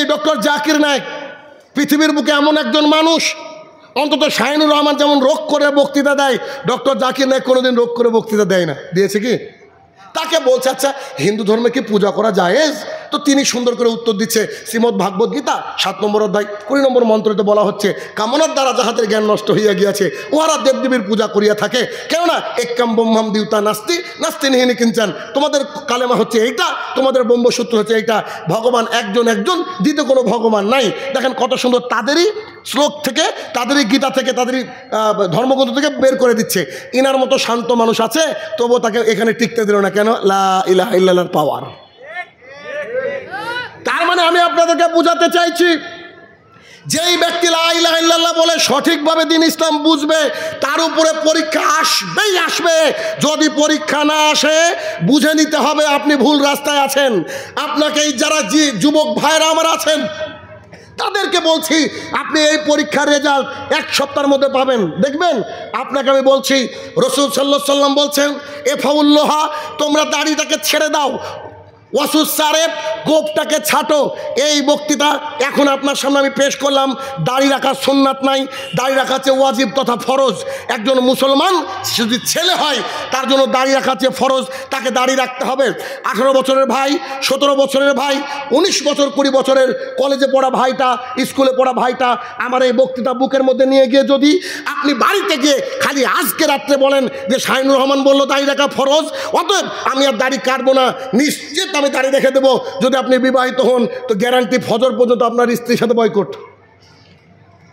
দিই, ডক্টর জাকির নায়েক পৃথিবীর বুকে এমন একজন মানুষ, অন্তত শাহিনুর রহমান যেমন রোগ করে বক্তৃতা দেয়, ডক্টর জাকির নায়েক কোনোদিন রোগ করে বক্তৃতা দেয় না। দিয়েছে কি? তাকে বলছে আচ্ছা হিন্দু ধর্মে কি পূজা করা জায়েজ? তো তিনি সুন্দর করে উত্তর দিচ্ছে, শ্রীমদ্ ভাগবত গীতা 7 নম্বর অধ্যায় 20 নম্বর মন্ত্রতে বলা হচ্ছে, কামনার দ্বারা যাহাদের জ্ঞান নষ্ট হইয়া গিয়াছে উহারা দেবদেবীর পূজা করিয়া থাকে। কেননা একাম ব্রহ্মাম দিউতা নাস্তি নাস্তি নিহিনী কিঞ্চান। তোমাদের কালেমা হচ্ছে এইটা, তোমাদের ব্রহ্মসূত্র হচ্ছে এইটা, ভগবান একজন একজন, দ্বিতীয় কোনো ভগবান নাই। দেখেন কত সুন্দর তাদেরই শ্লোক থেকে, তাদেরই গীতা থেকে, তাদেরই ধর্মগ্রন্থ থেকে বের করে দিচ্ছে। ইনার মতো শান্ত মানুষ আছে, তবুও তাকে এখানে টিকতে দিল না। কেন? লা ইলাহা ইল্লাল্লাহর পাওয়ার। তার মানে আমি আপনাদেরকে বোঝাতে চাইছি, যেই ব্যক্তি লা ইলাহা ইল্লাল্লাহ বলে সঠিকভাবে দ্বীন ইসলাম বুঝবে, তার উপরে পরীক্ষা আসবেই আসবে। যদি পরীক্ষা না আসে, বুঝে নিতে হবে আপনি ভুল রাস্তায় আছেন। আপনাকে এই যারা যুবক ভাইরা আমার আছেন, তাদেরকে বলছি, আপনি এই পরীক্ষার রেজাল্ট 1 সপ্তাহের মধ্যে পাবেন। দেখবেন, আপনাকে আমি বলছি, রাসূল সাল্লাল্লাহু আলাইহি সাল্লাম বলছেন, এফাউল্লাহা, তোমরা দাড়িটাকে ছেড়ে দাও, ওয়াসুস সারেফ, গোপটাকে ছাটো। এই বক্তৃতা এখন আপনার সামনে আমি পেশ করলাম। দাড়ি রাখার সুন্নাত নাই, দাড়ি রাখা হচ্ছে ওয়াজিব তথা ফরজ। একজন মুসলমান যদি ছেলে হয়, তার জন্য দাড়ি রাখা হচ্ছে ফরজ, তাকে দাড়ি রাখতে হবে। 18 বছরের ভাই, 17 বছরের ভাই, 19 বছর 20 বছরের কলেজে পড়া ভাইটা, স্কুলে পড়া ভাইটা, আমার এই বক্তৃতা বুকের মধ্যে নিয়ে গিয়ে যদি আপনি বাড়িতে গিয়ে খালি আজকে রাত্রে বলেন যে শাহিনুর রহমান বললো দাড়ি রাখা ফরজ, অতএব আমি আর দাড়ি কাটবো না, নিশ্চিত আমি দাড়ি রেখে দেবো। যদি আপনি বিবাহিত হন, তো গ্যারান্টি ফজর পর্যন্ত আপনার স্ত্রীর সাথে বয়কট।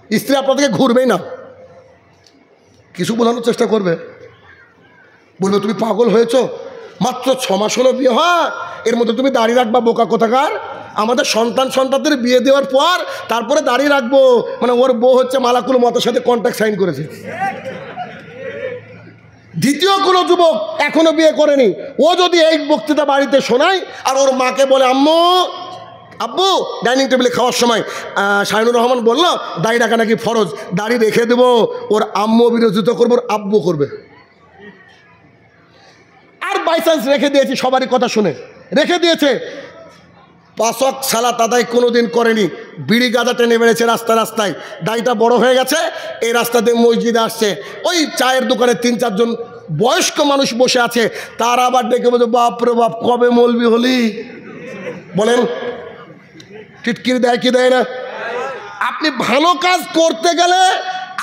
স্ত্রী আপনাদেরকে ঘুরবেই না, কিছু বোঝানোর চেষ্টা করবে, বলবে তুমি পাগল হয়েছো, মাত্র 6 মাস হলো বিয়ে হয়, এর মধ্যে তুমি দাড়ি রাখবা, বোকা কোথাকার। আমাদের সন্তানদের বিয়ে দেওয়ার পর তারপরে দাড়ি রাখবো, মানে ওর বউ হচ্ছে মালাকুল মতের সাথে কন্ট্রাক্ট সাইন করেছে। দ্বিতীয় কোনো যুবক এখনো বিয়ে করেনি, ও যদি এই বক্তৃতা বাড়িতে শোনায় আর ওর মাকে বলে, আব্বু ডাইনিং টেবিলে খাওয়ার সময় শাহিনুর রহমান বললো দাড়ি রাখা নাকি ফরজ, দাড়ি রেখে দেবো, ওর আম্মু বিরোধিতা করবো, ওর আব্বু করবে। আর বাই চান্স রেখে দিয়েছি, সবারই কথা শুনে রেখে দিয়েছে, 5 ওয়াক্ত সালাত আদায় কোনোদিন করেনি, বিড়ি গাঁজা টেনে বেড়েছে রাস্তায়, দাড়িটা বড় হয়ে গেছে, এই রাস্তা দিয়ে মসজিদে আসছে, ওই চায়ের দোকানে 3-4 জন বয়স্ক মানুষ বসে আছে, তার আবার ডেকে বলছে, বাপরে বাপ কবে মৌলবি হলি? বলেন, টিটকিরি দেয় কি দেয় না? আপনি ভালো কাজ করতে গেলে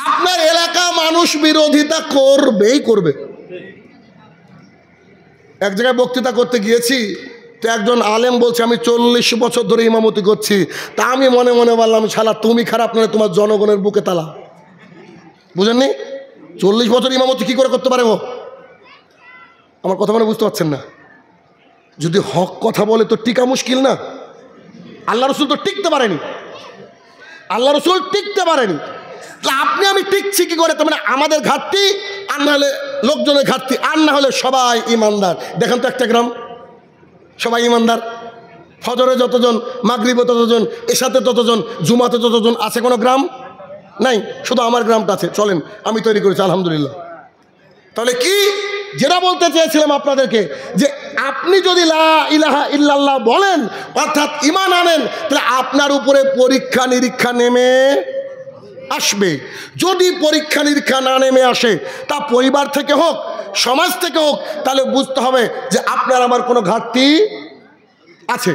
আপনার এলাকা মানুষ বিরোধিতা করবেই করবে। এক জায়গায় বক্তৃতা করতে গিয়েছি, তো একজন আলেম বলছে আমি 40 বছর ধরে ইমামতি করছি। তা আমি মনে মনে বললাম, শালা তুমি খারাপ নয়, তোমার জনগণের বুকে তালা। বুঝেননি? 40 বছর ইমামতি কি করে করতে পারে ও? আমার কথা মানে বুঝতে পারছেন না? যদি হক কথা বলে তো টিকা মুশকিল না? আল্লাহ রসুল তো টিকতে পারেনি, আল্লাহ রসুল টিকতে পারেনি। আপনি আমি টিকছি কি করে? তার মানে আমাদের ঘাটতি, আর না হলে লোকজনের ঘাটতি, আর না হলে সবাই ইমানদার। দেখেন তো একটা গ্রাম সবাই ইমানদার, ফজরে যতজন, মাগরিবে ততজন, এশাতে ততজন, জুমাতে ততজন, আছে কোনো গ্রাম? নাই, শুধু আমার গ্রামটা আছে। চলেন, আমি তৈরি করেছি আলহামদুলিল্লাহ। তাহলে কি যেটা বলতে চেয়েছিলাম আপনাদেরকে, যে আপনি যদি লা ইলাহা ইল্লাল্লাহ বলেন অর্থাৎ ঈমান আনেন, তাহলে আপনার উপরে পরীক্ষা নিরীক্ষা নেমে আসবে। যদি পরীক্ষা নিরীক্ষা না নেমে আসে, তা পরিবার থেকে হোক, সমাজ থেকে হোক, তাহলে বুঝতে হবে যে আপনার আমার কোনো ঘাটতি আছে।